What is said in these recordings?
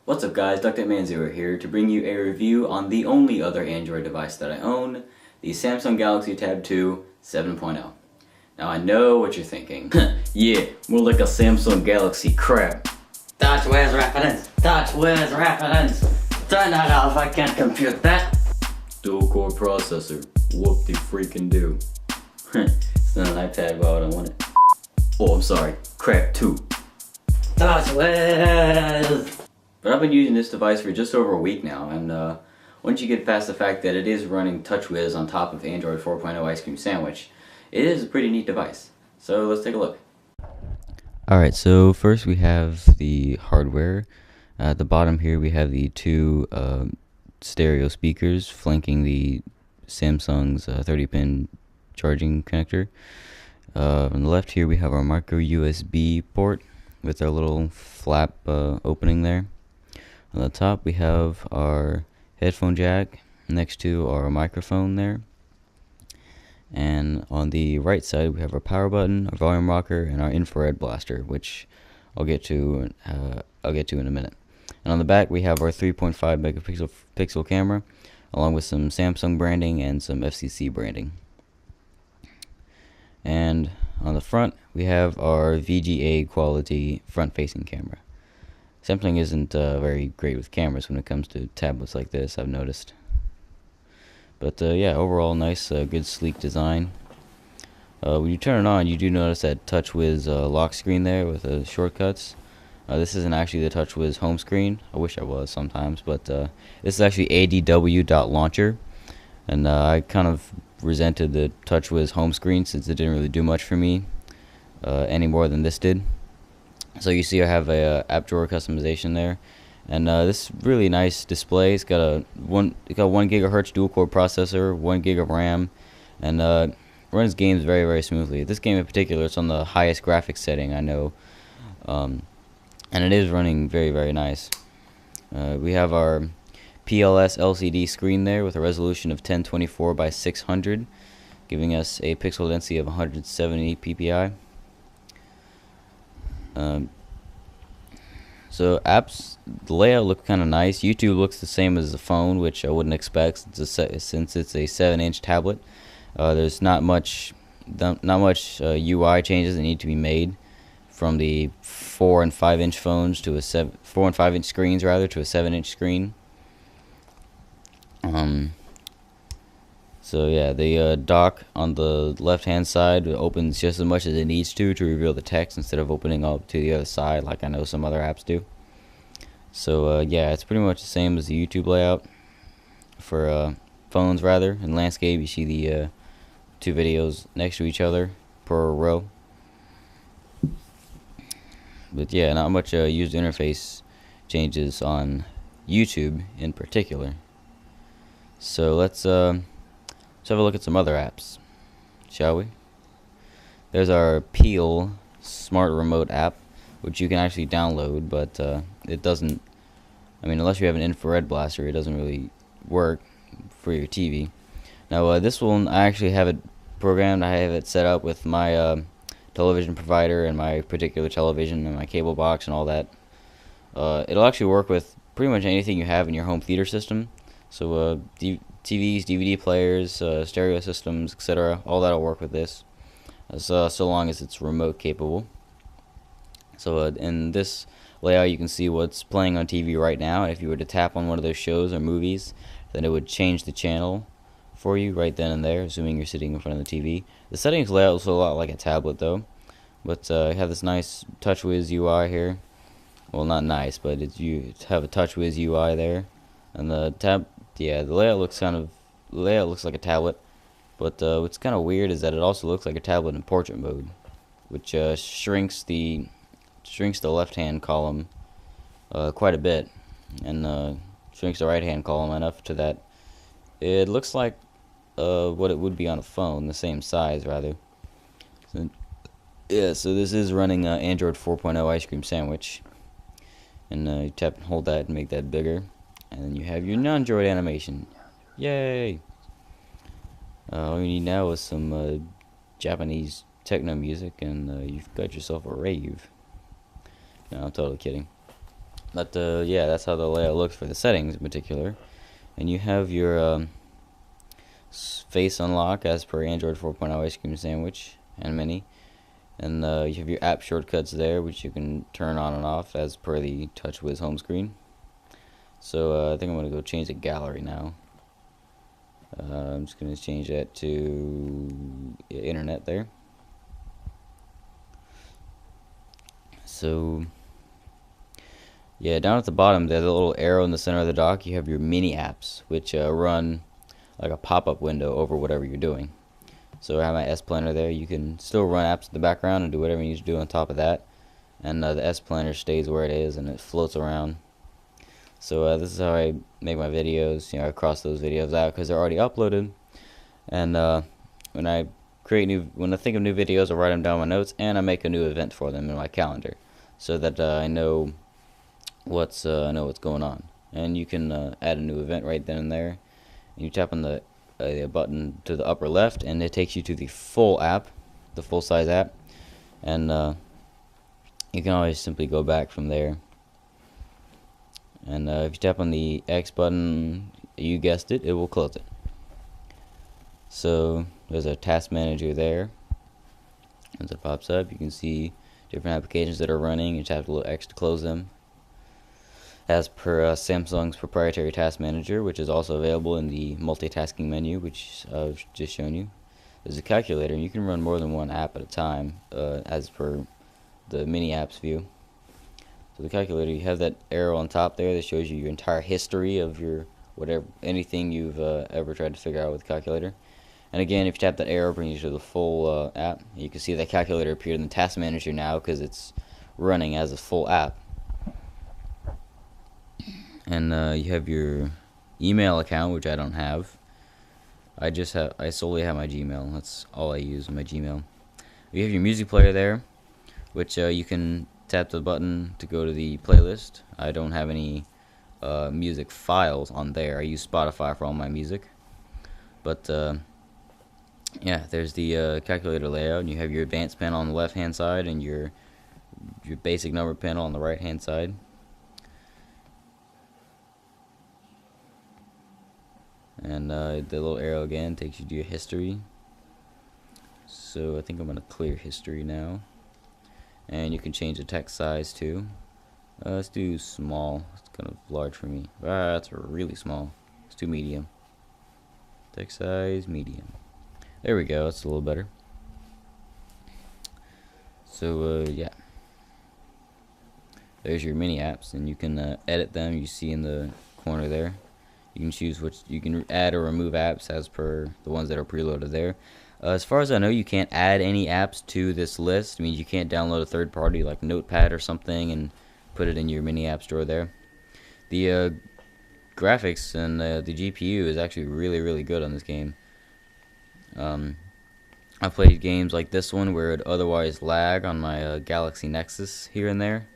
What's up guys, DuckTapeMan0 here to bring you a review on the only other Android device that I own, the Samsung Galaxy Tab 2 7.0. Now I know what you're thinking. Yeah, more like a Samsung Galaxy crap. Touchwiz reference! Touchwiz reference! Turn that off, I can't compute that! Dual-core processor, whoop de freaking do. It's not an iPad, but I don't want it. Oh, I'm sorry, crap 2. Touchwiz! But I've been using this device for just over a week now, and once you get past the fact that it is running TouchWiz on top of Android 4.0 Ice Cream Sandwich, it is a pretty neat device. So let's take a look. Alright, so first we have the hardware. At the bottom here we have the two stereo speakers flanking the Samsung's 30-pin charging connector. On the left here we have our micro USB port with our little flap opening there. On the top we have our headphone jack next to our microphone there. And on the right side we have our power button, our volume rocker, and our infrared blaster, which I'll get to in a minute. And on the back we have our 3.5 megapixel camera, along with some Samsung branding and some FCC branding. And on the front we have our VGA quality front-facing camera. Samsung isn't very great with cameras when it comes to tablets like this, I've noticed. But yeah, overall nice, good sleek design. When you turn it on, you do notice that TouchWiz lock screen there with shortcuts. This isn't actually the TouchWiz home screen. I wish I was sometimes, but this is actually adw.launcher. And I kind of resented the TouchWiz home screen since it didn't really do much for me any more than this did. So you see I have a app drawer customization there, and this really nice display. It's got a 1 gigahertz dual core processor, 1 gig of RAM, and runs games very, very smoothly. This game in particular, it's on the highest graphics setting I know, and it is running very, very nice. We have our PLS LCD screen there with a resolution of 1024 by 600, giving us a pixel density of 170 ppi. So apps, the layout looks kind of nice. YouTube looks the same as the phone, which I wouldn't expect since it's a 7-inch tablet. There's not much UI changes that need to be made from the 4 and 5 inch phones to 4 and 5 inch screens rather to a 7-inch screen. So yeah, the dock on the left hand side opens just as much as it needs to reveal the text instead of opening up to the other side like I know some other apps do. So yeah, it's pretty much the same as the YouTube layout for phones rather. In landscape you see the two videos next to each other per row. But yeah, not much user interface changes on YouTube in particular. So let's have a look at some other apps, shall we? There's our Peel smart remote app, which you can actually download, but it doesn't, I mean, unless you have an infrared blaster, it doesn't really work for your TV. Now this one, I actually have it programmed. I have it set up with my television provider and my particular television and my cable box and all that. It'll actually work with pretty much anything you have in your home theater system. So TVs, DVD players, stereo systems, etc. All that'll work with this, so long as it's remote capable. So in this layout, you can see what's playing on TV right now. If you were to tap on one of those shows or movies, then it would change the channel for you right then and there, assuming you're sitting in front of the TV. The settings layout is a lot like a tablet though, but you have this nice TouchWiz UI here. Well, not nice, but you have a TouchWiz UI there, and the layout looks like a tablet, but what's kind of weird is that it also looks like a tablet in portrait mode, which shrinks the left-hand column quite a bit, and shrinks the right-hand column enough to that it looks like what it would be on a phone, the same size rather. So, yeah, so this is running Android 4.0 Ice Cream Sandwich, and you tap and hold that and make that bigger. And then you have your non-droid animation. Yay! All you need now is some Japanese techno music, and you've got yourself a rave. No, I'm totally kidding. But yeah, that's how the layout looks for the settings in particular. And you have your face unlock as per Android 4.0 Ice Cream Sandwich and Mini. And you have your app shortcuts there, which you can turn on and off as per the TouchWiz home screen. So I think I'm going to go change the gallery now. I'm just going to change that to internet there. So yeah, down at the bottom there's a little arrow in the center of the dock. You have your mini apps, which run like a pop-up window over whatever you're doing. So I have my S Planner there. You can still run apps in the background and do whatever you need to do on top of that. And the S Planner stays where it is and it floats around. So this is how I make my videos. You know, I cross those videos out because they're already uploaded. And when I think of new videos, I write them down in my notes, and I make a new event for them in my calendar, so that I know what's going on. And you can add a new event right then and there. And you tap on the button to the upper left, and it takes you to the full app, the full size app. And you can always simply go back from there. And if you tap on the X button, you guessed it, it will close it. So there's a task manager there. As it pops up, you can see different applications that are running. You tap the little X to close them. As per Samsung's proprietary task manager, which is also available in the multitasking menu, which I've just shown you. There's a calculator, and you can run more than one app at a time, as per the mini apps view. So the calculator, you have that arrow on top there that shows you your entire history of your anything you've ever tried to figure out with the calculator. And again, if you tap that arrow, it brings you to the full app. You can see that calculator appeared in the task manager now because it's running as a full app. And you have your email account, which I don't have. I solely have my Gmail. That's all I use, my Gmail. You have your music player there, which you can tap the button to go to the playlist. I don't have any music files on there. I use Spotify for all my music. But yeah, there's the calculator layout, and you have your advanced panel on the left hand side and your basic number panel on the right hand side. And the little arrow again takes you to your history. So I think I'm going to clear history now. And you can change the text size too. Let's do small. It's kind of large for me. That's really small. Let's do medium. Text size, medium. There we go. That's a little better. So yeah. There's your mini apps, and you can edit them. You see in the corner there. You can choose which you can add or remove apps as per the ones that are preloaded there. As far as I know, you can't add any apps to this list. I mean, you can't download a third party like Notepad or something and put it in your mini app store there. The graphics and the GPU is actually really good on this game. I've played games like this one where it would otherwise lag on my Galaxy Nexus here and there.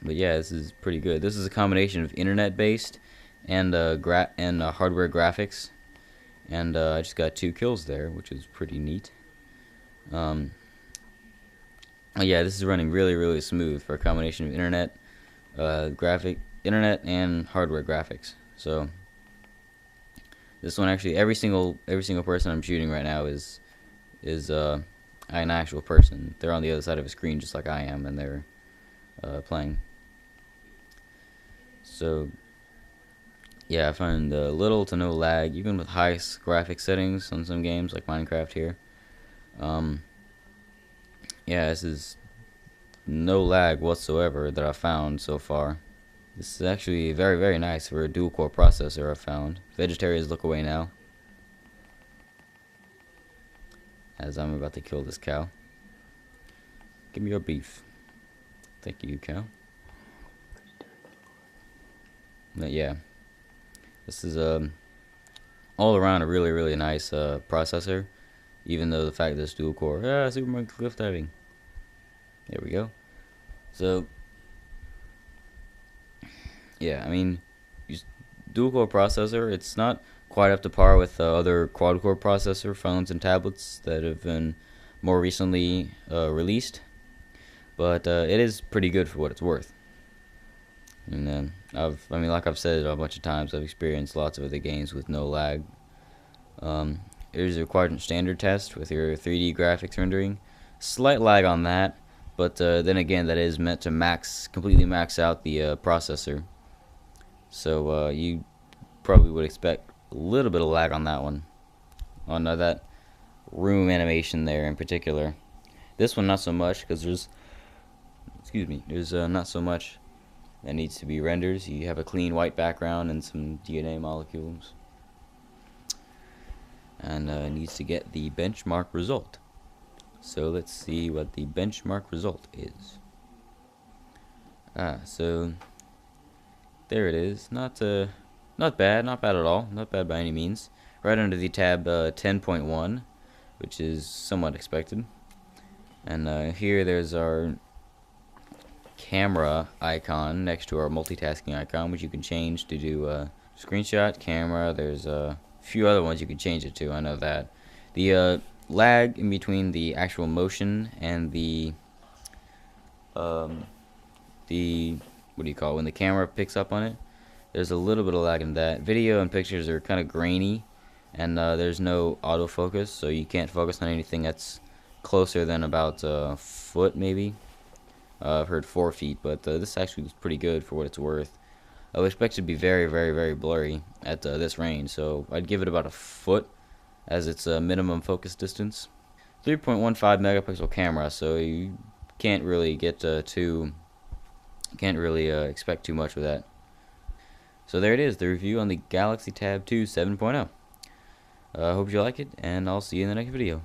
But yeah, this is pretty good. This is a combination of internet-based and hardware graphics. And I just got 2 kills there, which is pretty neat. Yeah, this is running really smooth for a combination of internet and hardware graphics. So this one actually, every single person I'm shooting right now is an actual person. They're on the other side of a screen just like I am, and they're playing. So yeah, I find little to no lag, even with high graphic settings on some games like Minecraft here. Yeah, this is no lag whatsoever that I've found so far. This is actually very nice for a dual-core processor, I've found. Vegetarians, look away now, as I'm about to kill this cow. Give me your beef. Thank you, cow. But yeah, this is all around a really nice processor, even though the fact that it's dual core. Superman cliff diving. There we go. So yeah, I mean, dual core processor. It's not quite up to par with other quad core processor phones and tablets that have been more recently released. but it is pretty good for what it's worth. And I mean, like I've said a bunch of times, I've experienced lots of other games with no lag. Here's a quadrant standard test with your 3D graphics rendering. Slight lag on that, but then again, that is meant to completely max out the processor. So you probably would expect a little bit of lag on that one. On that room animation there in particular. This one not so much, because there's not so much that needs to be rendered. You have a clean white background and some DNA molecules, and it needs to get the benchmark result. So let's see what the benchmark result is. So there it is. Not bad, not bad at all, not bad by any means. Right under the tab 10.1, which is somewhat expected. And here there's our camera icon next to our multitasking icon, which you can change to do screenshot, camera. There's a few other ones you can change it to, I know that. The lag in between the actual motion and the what do you call it, when the camera picks up on it, there's a little bit of lag in that. Video and pictures are kind of grainy, and there's no autofocus, so you can't focus on anything that's closer than about a foot maybe. I've heard 4 feet, but this actually is pretty good for what it's worth. I would expect it to be very, very, very blurry at this range, so I'd give it about a foot as its minimum focus distance. 3.15 megapixel camera, so you can't really get expect too much with that. So there it is, the review on the Galaxy Tab 2 7.0. I hope you like it, and I'll see you in the next video.